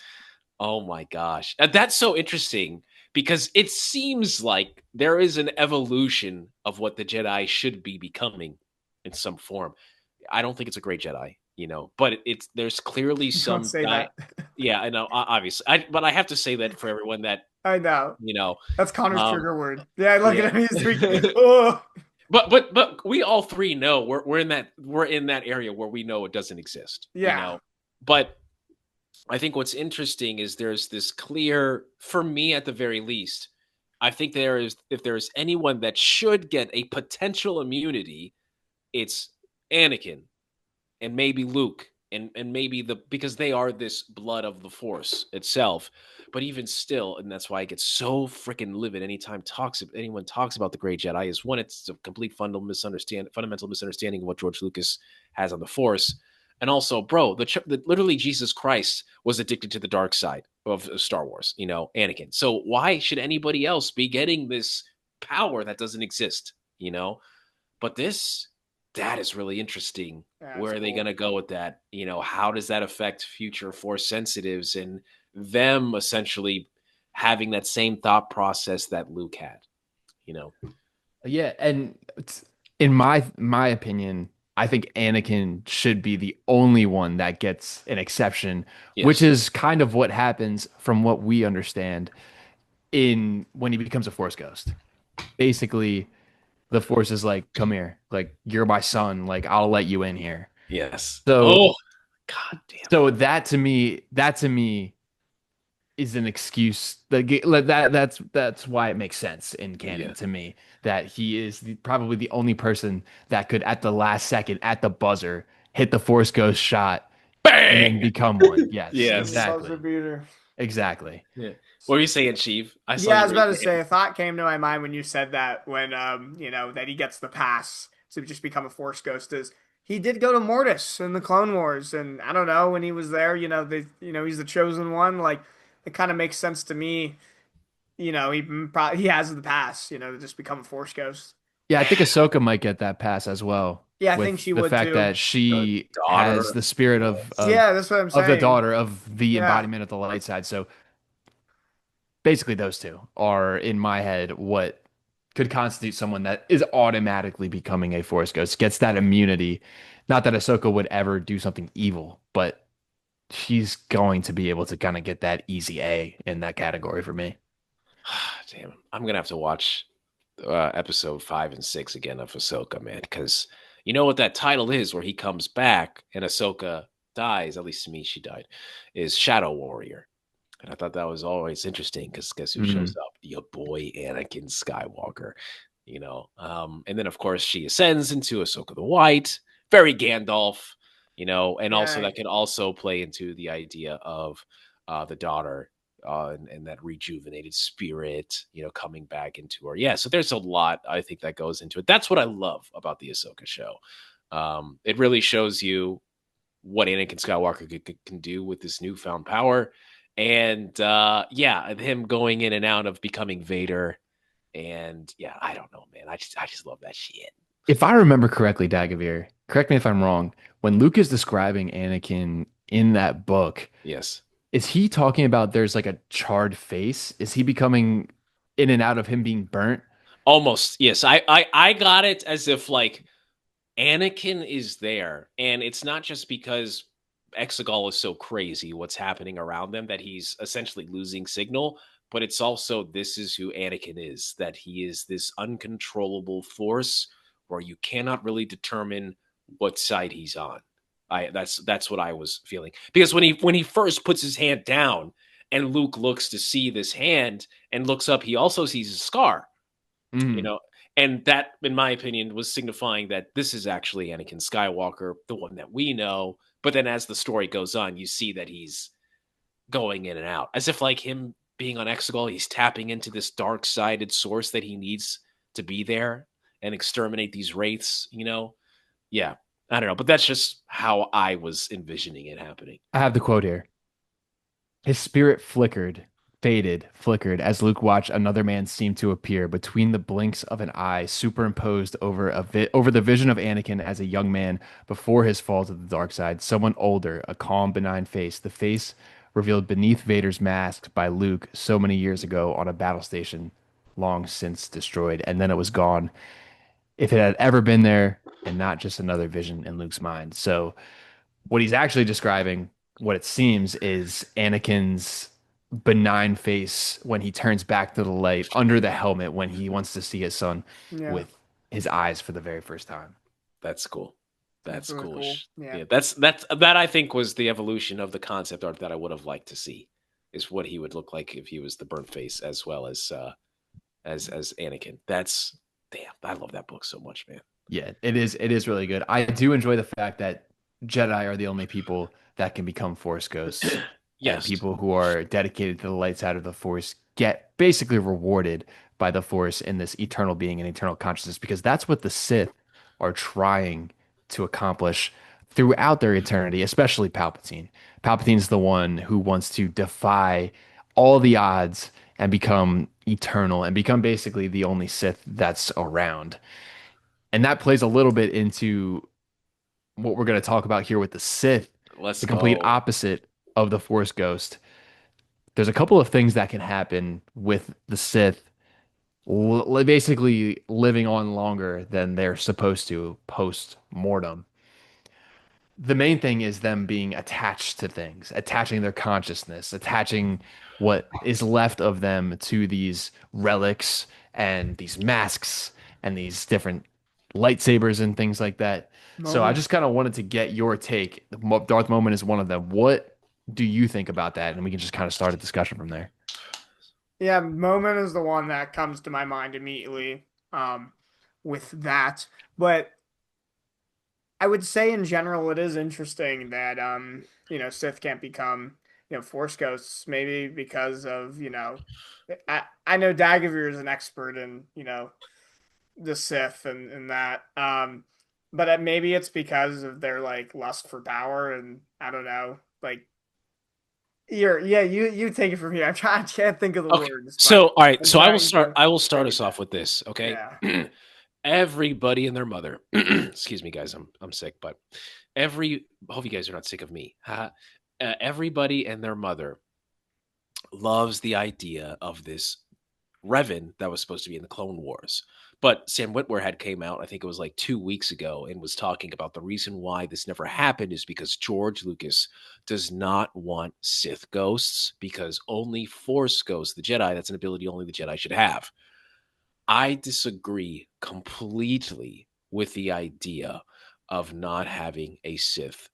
Oh my gosh. That's so interesting because it seems like there is an evolution of what the Jedi should be becoming in some form. I don't think it's a great Jedi, but it's there's clearly Don't some say that. yeah, I know, obviously. But I have to say that for everyone that, I know. you know, That's Connor's um trigger word. Yeah, look yeah. at him. He's freaking. Oh, But we all three know we're in that area where we know it doesn't exist. yeah. But I think what's interesting is there's this clear, for me at the very least, I think if there's anyone that should get a potential immunity, it's Anakin and maybe Luke and maybe because they are this blood of the Force itself. But even still, and that's why I get so freaking livid anytime anyone talks about the Great Jedi, is one, it's a complete fundamental misunderstanding of what George Lucas has on the Force. And also, bro, literally Jesus Christ was addicted to the dark side of Star Wars, Anakin. So why should anybody else be getting this power that doesn't exist? But that is really interesting. Yeah, it's Where are they going cool. to go with that? How does that affect future Force sensitives and them essentially having that same thought process that Luke had? You know, Yeah, and in my opinion, I think Anakin should be the only one that gets an exception, which yes, is kind of what happens from what we understand in when he becomes a Force ghost. Basically, the Force is like, "Come here, like you're my son, like I'll let you in here." yes. So, Oh, god damn. so that to me is an excuse that's why it makes sense in canon Yeah. to me that he is probably the only person that could at the last second at the buzzer hit the force ghost shot and then Bang. become one. Yes, The Yes. buzzer exactly. beater. Yeah. Exactly. What were you saying, Sheev? I saw Yeah, I you was about raise to your hand. say a thought came to my mind when you said that when that he gets the pass to just become a force ghost is he did go to Mortis in the Clone Wars and I don't know when he was there, he's the chosen one, like it kind of makes sense to me, he has the pass, to just become a force ghost. Yeah, I think Ahsoka might get that pass as well Yeah, I think with she the would fact too. that The she has daughter. the spirit Yes. Yeah, that's what I'm of the saying. daughter of the Yeah. embodiment of the light side. So basically those two are in my head what could constitute someone that is automatically becoming a Force Ghost, gets that immunity. Not that Ahsoka would ever do something evil, but she's going to be able to kind of get that easy A in that category for me. Damn, I'm gonna have to watch episode 5 and 6 again of Ahsoka, man, because you know what that title is, where he comes back and Ahsoka dies. At least to me, she died. Is Shadow Warrior, and I thought that was always interesting because guess who shows Mm. up? Your boy Anakin Skywalker. And then of course she ascends into Ahsoka the White, very Gandalf. And also Yeah. that could also play into the idea of the daughter and that rejuvenated spirit, coming back into her. Yeah, so there's a lot I think that goes into it. That's what I love about the Ahsoka show. It really shows you what Anakin Skywalker can do with this newfound power, and yeah, him going in and out of becoming Vader, and yeah, I don't know, man. I just love that shit. If I remember correctly, Dagovere, correct me if I'm wrong, when Luke is describing Anakin in that book, Yes, is he talking about there's like a charred face? Is he becoming in and out of him being burnt? almost. Yes, I got it as if like Anakin is there, and it's not just because Exegol is so crazy what's happening around them that he's essentially losing signal, but it's also this is who Anakin is, that he is this uncontrollable force where you cannot really determine what side he's on. That's what I was feeling. Because when he first puts his hand down and Luke looks to see this hand and looks up, he also sees a scar, you Mm. know and that in my opinion was signifying that this is actually Anakin Skywalker, the one that we know. But then as the story goes on, you see that he's going in and out as if like him being on Exegol, he's tapping into this dark-sided source that he needs to be there and exterminate these wraiths. Yeah, I don't know, but that's just how I was envisioning it happening. I have the quote here. His spirit flickered, faded, flickered as Luke watched another man seem to appear between the blinks of an eye, superimposed over over the vision of Anakin as a young man before his fall to the dark side. Someone older, a calm, benign face, the face revealed beneath Vader's mask by Luke so many years ago on a battle station long since destroyed, and then it was gone. If it had ever been there, and not just another vision in Luke's mind. So what he's actually describing, what it seems, is Anakin's benign face when he turns back to the light under the helmet when he wants to see his son Yeah, with his eyes for the very first time. That's cool. that's That's really cool. cool. Yeah. Yeah, that I think was the evolution of the concept art that I would have liked to see. Is what he would look like if he was the burnt face as well as Anakin. That's damn. I love that book so much, man. Yeah, it is. It is really good. I do enjoy the fact that Jedi are the only people that can become Force ghosts, and Yes, people who are dedicated to the light side of the Force get basically rewarded by the Force in this eternal being and eternal consciousness, because that's what the Sith are trying to accomplish throughout their eternity, especially Palpatine. Palpatine's the one who wants to defy all the odds and become eternal and become basically the only Sith that's around. And that plays a little bit into what we're going to talk about here with the Sith, let's the complete go. opposite of the Force Ghost. There's a couple of things that can happen with the Sith basically living on longer than they're supposed to post mortem. The main thing is them being attached to things, attaching their consciousness, attaching what is left of them to these relics and these masks and these different lightsabers and things like that. So I Moment. just kind of wanted to get your take. Darth Moment is one of them. What do you think about that? And we can just kind of start a discussion from there. Yeah, moment is the one that comes to my mind immediately with that. But I would say in general it is interesting that Sith can't become, Force ghosts, maybe because of, I know Dagovere is an expert in, the Sith and that. But maybe it's because of their like lust for power and I don't know, like you take it from here. I can't think of the Okay. words, but So, all right. I'm So trying to I will start bring it us off back. with this. Okay. Yeah. Everybody and their mother. Excuse me, guys. I'm sick, but hope you guys are not sick of me. Everybody and their mother loves the idea of this Revan that was supposed to be in the Clone Wars. But Sam Witwer had came out, I think it was like 2 weeks ago, and was talking about the reason why this never happened is because George Lucas does not want Sith ghosts because only Force ghosts, the Jedi, that's an ability only the Jedi should have. I disagree completely with the idea of not having a Sith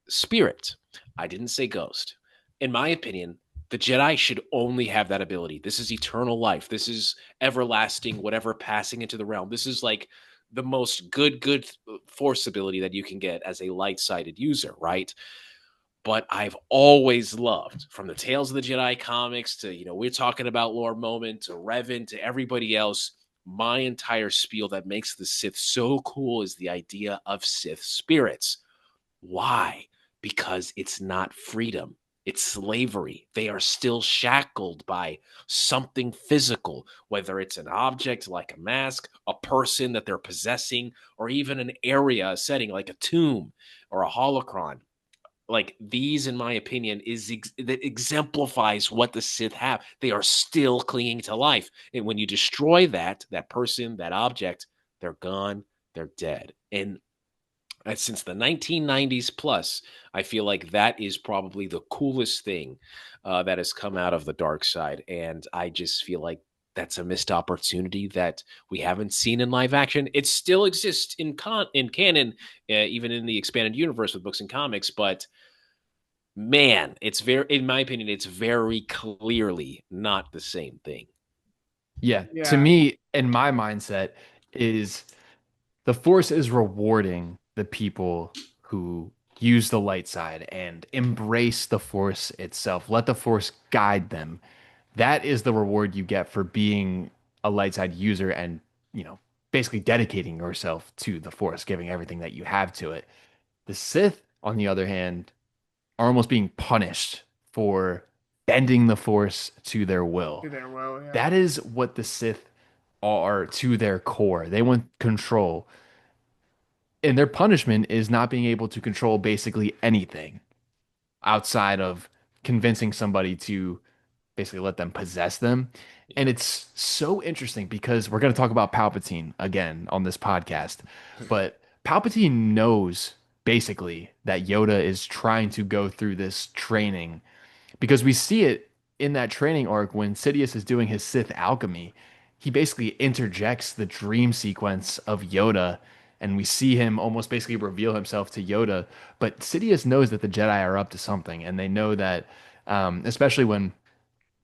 spirit. I didn't say ghost. In my opinion, the Jedi should only have that ability. This is eternal life. This is everlasting, whatever passing into the realm. This is like the most good force ability that you can get as a light sided user, right? But I've always loved from the Tales of the Jedi comics to, we're talking about Lord Moment to Revan to everybody else. My entire spiel that makes the Sith so cool is the idea of Sith spirits. Why? Because it's not freedom. It's slavery. They are still shackled by something physical, whether it's an object like a mask, a person that they're possessing, or even an area, a setting like a tomb or a holocron. Like these, in my opinion, that exemplifies what the Sith have. They are still clinging to life, and when you destroy that person, that object, they're gone. They're dead. And since the 1990s plus, I feel like that is probably the coolest thing that has come out of the dark side. And I just feel like that's a missed opportunity that we haven't seen in live action. It still exists in canon, even in the expanded universe with books and comics. But man, it's very, in my opinion, it's very clearly not the same thing. Yeah, to Yeah. me, in my mindset, is the Force is rewarding the people who use the light side and embrace the Force itself. Let the Force guide them. That is the reward you get for being a light side user and, you know, basically dedicating yourself to the Force, giving everything that you have to it. The Sith, on the other hand, are almost being punished for bending the Force to their will. Do their will, yeah. That is what the Sith are to their core. They want control. And their punishment is not being able to control basically anything outside of convincing somebody to basically let them possess them. And Yeah. it's so interesting because we're going to talk about Palpatine again on this podcast. But Palpatine knows basically that Yoda is trying to go through this training because we see it in that training arc when Sidious is doing his Sith alchemy. He basically interjects the dream sequence of Yoda, and we see him almost basically reveal himself to Yoda. But Sidious knows that the Jedi are up to something, and they know that, especially when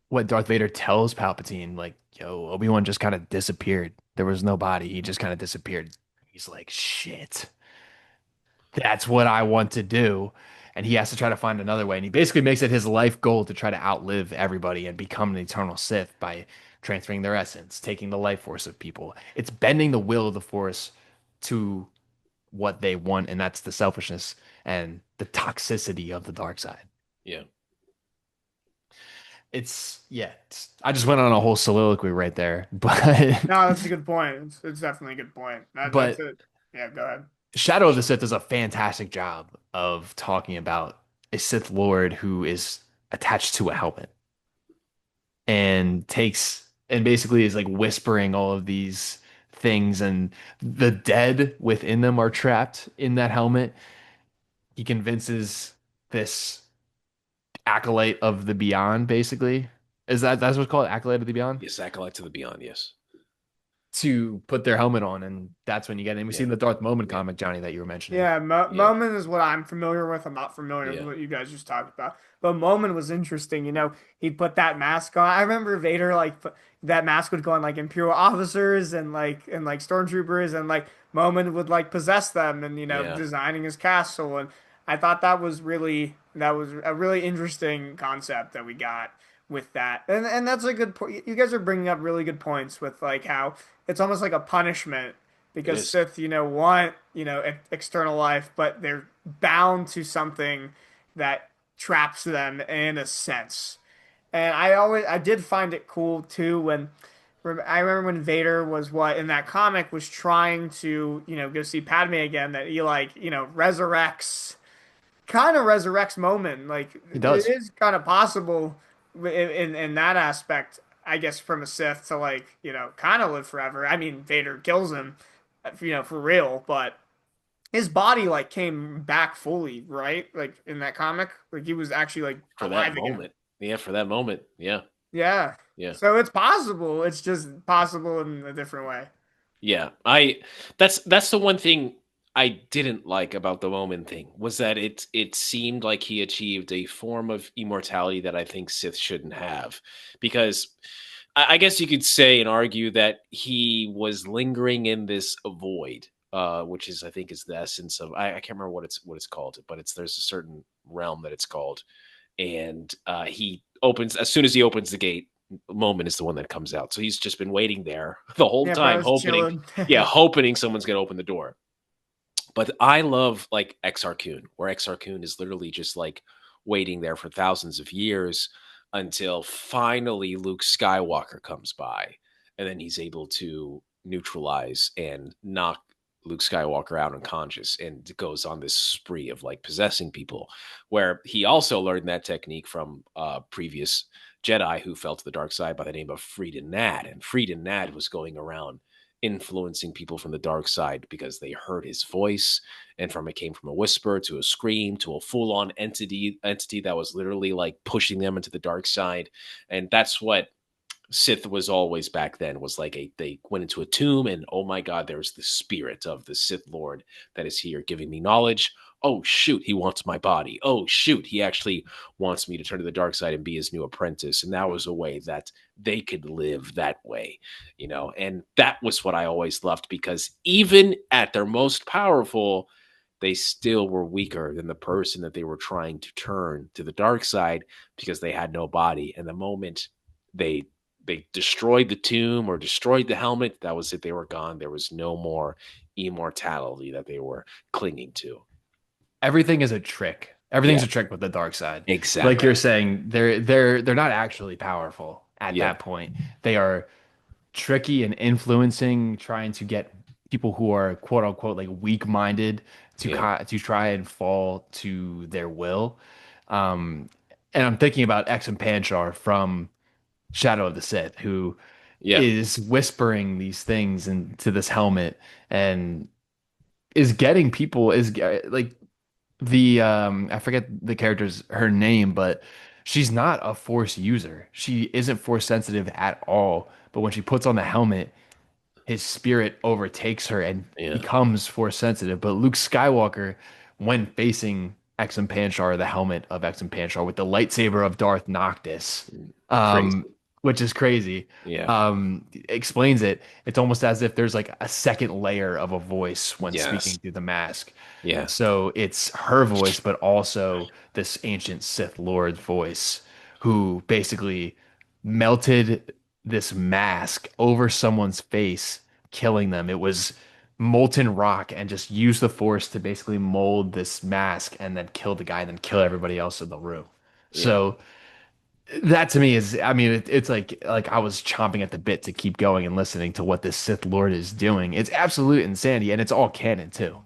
what Darth Vader tells Palpatine, like, yo, Obi-Wan just kind of disappeared. There was no body. He just kind of disappeared. He's like, shit, that's what I want to do. And he has to try to find another way. And he basically makes it his life goal to try to outlive everybody and become an eternal Sith by transferring their essence, taking the life force of people. It's bending the will of the Force to what they want, and that's the selfishness and the toxicity of the dark side. Yeah. I just went on a whole soliloquy right there, No, that's a good point. It's definitely a good point. That's but it. Yeah, go ahead. Shadow of the Sith does a fantastic job of talking about a Sith Lord who is attached to a helmet and takes and basically is like whispering all of these things, and the dead within them are trapped in that helmet. He convinces this acolyte of the beyond, basically. That's what's called, acolyte of the beyond, Yes, Acolyte to the Beyond. Yes. to put their helmet on, and that's when you get it. And we see Yeah. in the Darth Moment Yeah. comic, Johnny, that you were mentioning. Yeah, Yeah. Moment is what I'm familiar with. I'm not familiar with Yeah. what you guys just talked about. But Moment was interesting. He put that mask on. I remember Vader that mask would go on like Imperial officers and like stormtroopers, and like Moment would like possess them, and Yeah. designing his castle. And I thought that was a really interesting concept that we got with that. And that's a good point. You guys are bringing up really good points with like how it's almost like a punishment It because is. Sith, want, external life, but they're bound to something that traps them in a sense. And I did find it cool too I remember when Vader was what in that comic was trying to, go see Padme again, that he like, resurrects Moment. Like He it does. is kind of possible in that aspect, I guess, from a Sith to like, kind of live forever. I mean, Vader kills him, for real, but his body like came back fully, right? Like in that comic, like he was actually like For that alive again. moment. Yeah. For that moment. Yeah. Yeah. Yeah. So it's possible. It's just possible in a different way. Yeah, that's the one thing I didn't like about the Moment thing was that it seemed like he achieved a form of immortality that I think Sith shouldn't have, because I guess you could say and argue that he was lingering in this void, which is I think is the essence of I can't remember what it's called, but there's a certain realm that it's called, and he opens as soon as he opens the gate. Moment is the one that comes out. So he's just been waiting there the whole Yeah, time, bro's hoping, chilling. yeah, hoping someone's gonna open the door. But I love like Exar Kun, where Exar Kun is literally just like waiting there for thousands of years until finally Luke Skywalker comes by, and then he's able to neutralize and knock Luke Skywalker out unconscious, and goes on this spree of like possessing people, where he also learned that technique from previous Jedi who fell to the dark side by the name of Freedon Nad, and Freedon Nad was going around influencing people from the dark side because they heard his voice, and from it came from a whisper to a scream to a full-on entity that was literally like pushing them into the dark side. And that's what Sith was always back then, was like they went into a tomb, and oh my god, there's the spirit of the Sith Lord that is here giving me knowledge. Oh shoot, he wants my body. Oh shoot, he actually wants me to turn to the dark side and be his new apprentice. And that was a way that they could live that way, and that was what I always loved, because even at their most powerful, they still were weaker than the person that they were trying to turn to the dark side, because they had no body. And the moment they they destroyed the tomb or destroyed the helmet, that was it. They were gone. There was no more immortality that they were clinging to. Everything is a trick. Everything's Yeah, a trick with the dark side. Like exactly. you're saying, they're not actually powerful at Yeah, that point. They are tricky and influencing, trying to get people who are quote unquote like weak-minded to yeah, to try and fall to their will. Um, and I'm thinking about Exum Panchar from Shadow of the Sith, who yeah, is whispering these things into this helmet and is getting people like the I forget the character's her name, but she's not a force user. She isn't force sensitive at all. But when she puts on the helmet, his spirit overtakes her and yeah. becomes force sensitive. But Luke Skywalker, when facing Exum Panchar, the helmet of Exum Panchar with the lightsaber of Darth Noctis, um, Crazy. which is crazy, Yeah. explains it. It's almost as if there's like a second layer of a voice when Yes. speaking through the mask. Yeah. So it's her voice, but also this ancient Sith Lord voice who basically melted this mask over someone's face, killing them. It was molten rock and just used the force to basically mold this mask and then kill the guy and then kill everybody else in the room. Yeah. So that to me is, I mean, it's like I was chomping at the bit to keep going and listening to what this Sith Lord is doing. It's absolute insanity, and it's all canon too.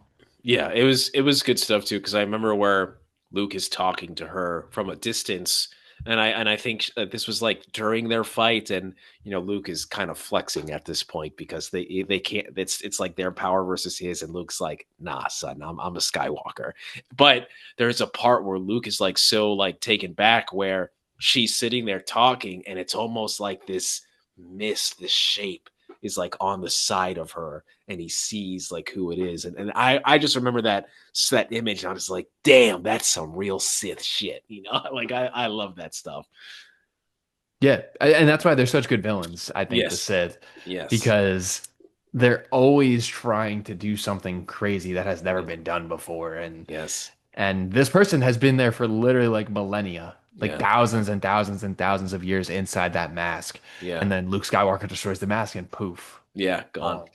Yeah, it was good stuff too because I remember where Luke is talking to her from a distance, and I think this was like during their fight, and Luke is kind of flexing at this point because they can't. It's like their power versus his, and Luke's like, "Nah, son, I'm a Skywalker." But there's a part where Luke is like so like taken back where she's sitting there talking, and it's almost like this mist, this shape is like on the side of her and he sees like who it is. And I just remember that image and I was like, damn, that's some real Sith shit. Like I love that stuff. Yeah, and that's why they're such good villains, I think, the Yes. Sith, Yes. because they're always trying to do something crazy that has never Yeah. been done before. Yes. And this person has been there for literally like millennia, like Yeah. thousands and thousands and thousands of years inside that mask. Yeah. And then Luke Skywalker destroys the mask and poof, Yeah. Gone. gone.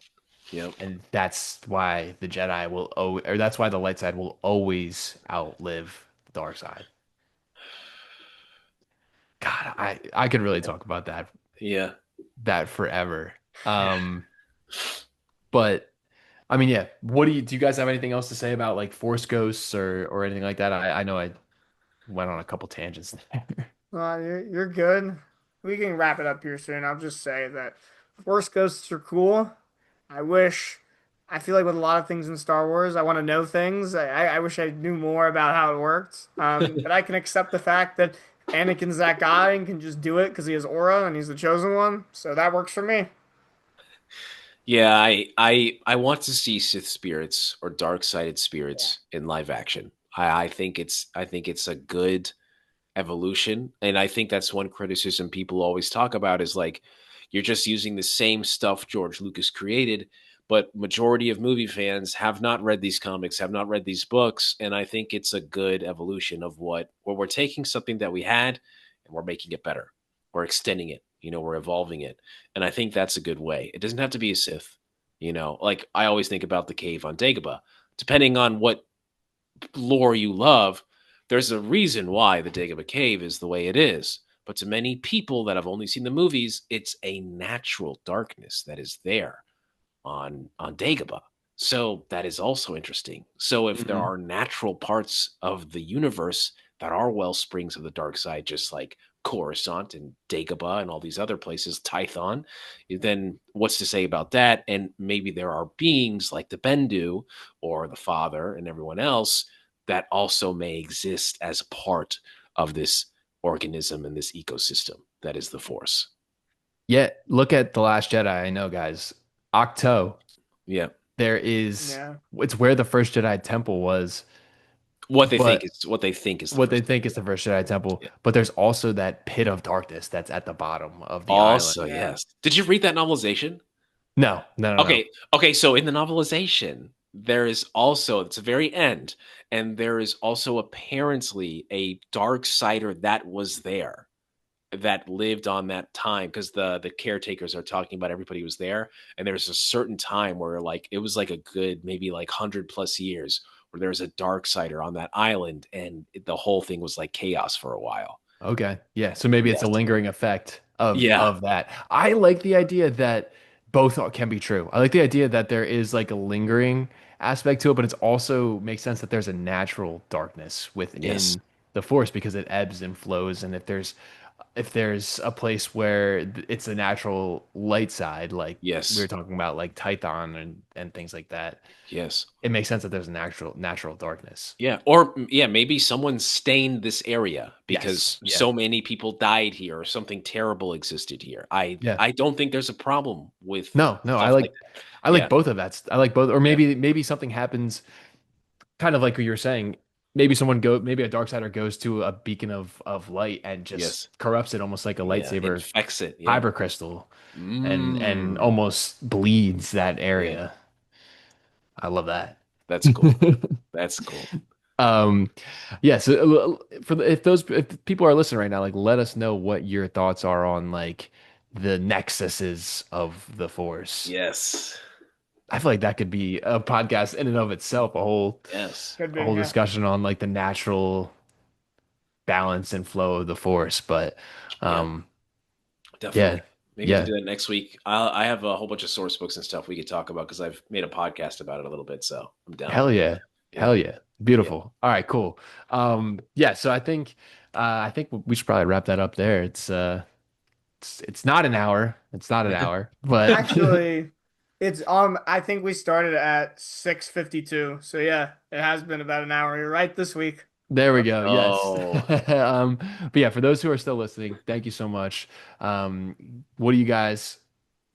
Yep. And that's why the Jedi will or that's why the light side will always outlive the dark side. God, I could really talk about Yeah. that forever. Um, but I mean, yeah. What do you guys have anything else to say about like Force Ghosts or anything like that? I know I went on a couple tangents there. You're good. We can wrap it up here soon. I'll just say that Force Ghosts are cool. I wish, I feel like with a lot of things in Star Wars, I want to know things. I wish I knew more about how it worked. But I can accept the fact that Anakin's that guy and can just do it because he has aura and he's the chosen one. So that works for me. Yeah, I want to see Sith spirits or dark sided Yeah. spirits in live action. I think it's a good evolution. And I think that's one criticism people always talk about is like you're just using the same stuff George Lucas created, but majority of movie fans have not read these comics, have not read these books, and I think it's a good evolution of where we're taking something that we had and we're making it better. We're extending it, we're evolving it. And I think that's a good way. It doesn't have to be a Sith, like I always think about the cave on Dagobah. Depending on what lore you love, there's a reason why the Dagobah Cave is the way it is. But to many people that have only seen the movies, it's a natural darkness that is there on Dagobah. So that is also interesting. So if there Mhm. are natural parts of the universe that are well springs of the dark side, just like Coruscant and Dagobah and all these other places, Tython, then what's to say about that? And maybe there are beings like the Bendu or the Father and everyone else that also may exist as part of this organism and this ecosystem that is the Force. Yeah, look at The Last Jedi. I know, guys. Octo, Yeah. there is Yeah. it's where the first Jedi temple was, What they think but is what they think is the what they first. think is the first Jedi temple, Yeah. but there's also that pit of darkness that's at the bottom of the island. Also, Yeah. yes. Did you read that novelization? No, no, no, no. Okay. Okay. So in the novelization, there is also, it's the very end, and there is also apparently a dark sider that was there that lived on that time, because the caretakers are talking about everybody was there, and there's a certain time where like it was like a good maybe like 100 plus years where there was a dark sider on that island, and the whole thing was like chaos for a while. Okay. Yeah. So maybe it's a Yes. lingering effect of Yeah. that. I like the idea that can be true. I like the idea that there is like a lingering aspect to it, but it's also makes sense that there's a natural darkness Yes. within the force because it ebbs and flows. And if there's a place where it's a natural light side, like we were Yes. talking about, like Tython and things like that, Yes. it makes sense that there's a natural darkness. Yeah, or yeah, maybe someone stained this area Yes. because Yeah. so many people died here or something terrible existed here. I Yeah. I don't think there's a problem with No, no, stuff like that. I like Yeah. both of that. I like both, or Yeah. maybe something happens, kind of like what you were saying. Maybe a dark sider goes to a beacon of light and just Yes. corrupts it, almost like a Yeah. lightsaber Infects it. Yeah. kyber crystal, and Mm. almost bleeds that Yeah. area. I love that. That's cool. That's cool. Um, yeah. So if people are listening right now, like let us know what your thoughts are on like the nexuses of the Force. Yes. I feel like that could be a podcast in and of itself, Yes. Could be, a whole yeah. discussion on like the natural balance and flow of the force. But Yeah. um Definitely. yeah, Maybe we could yeah, do that next week. I have a whole bunch of source books and stuff we could talk about because I've made a podcast about it a little bit, so I'm down. hell yeah, Yeah. hell yeah, Yeah. beautiful. All right, cool. Yeah, so I think we should probably wrap that up there. It's not an hour. It's not an hour, but Actually, it's I think we started at 6:52. So yeah, it has been about an hour. You're right this week. there we go. Yes. Oh. But yeah, for those who are still listening, thank you so much. What do you guys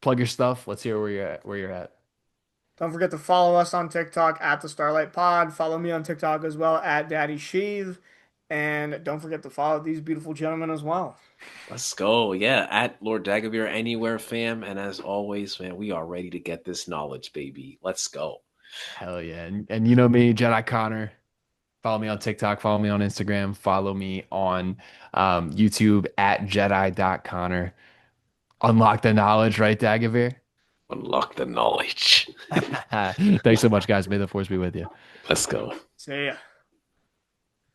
plug your stuff? Let's hear where you're at. Don't forget to follow us on TikTok at the Starlight Pod. Follow me on TikTok as well at Daddy Sheev. And don't forget to follow these beautiful gentlemen as well. Let's go. Yeah, at Lord Dagovere anywhere, fam. And as always, man, we are ready to get this knowledge, baby. Let's go. Hell yeah. And you know me, Jedi Connor. Follow me on TikTok, follow me on Instagram, follow me on YouTube at Jedi.Connor. Unlock the knowledge, right, Dagovere? Unlock the knowledge. Thanks so much, guys. May the force be with you. Let's go. See ya.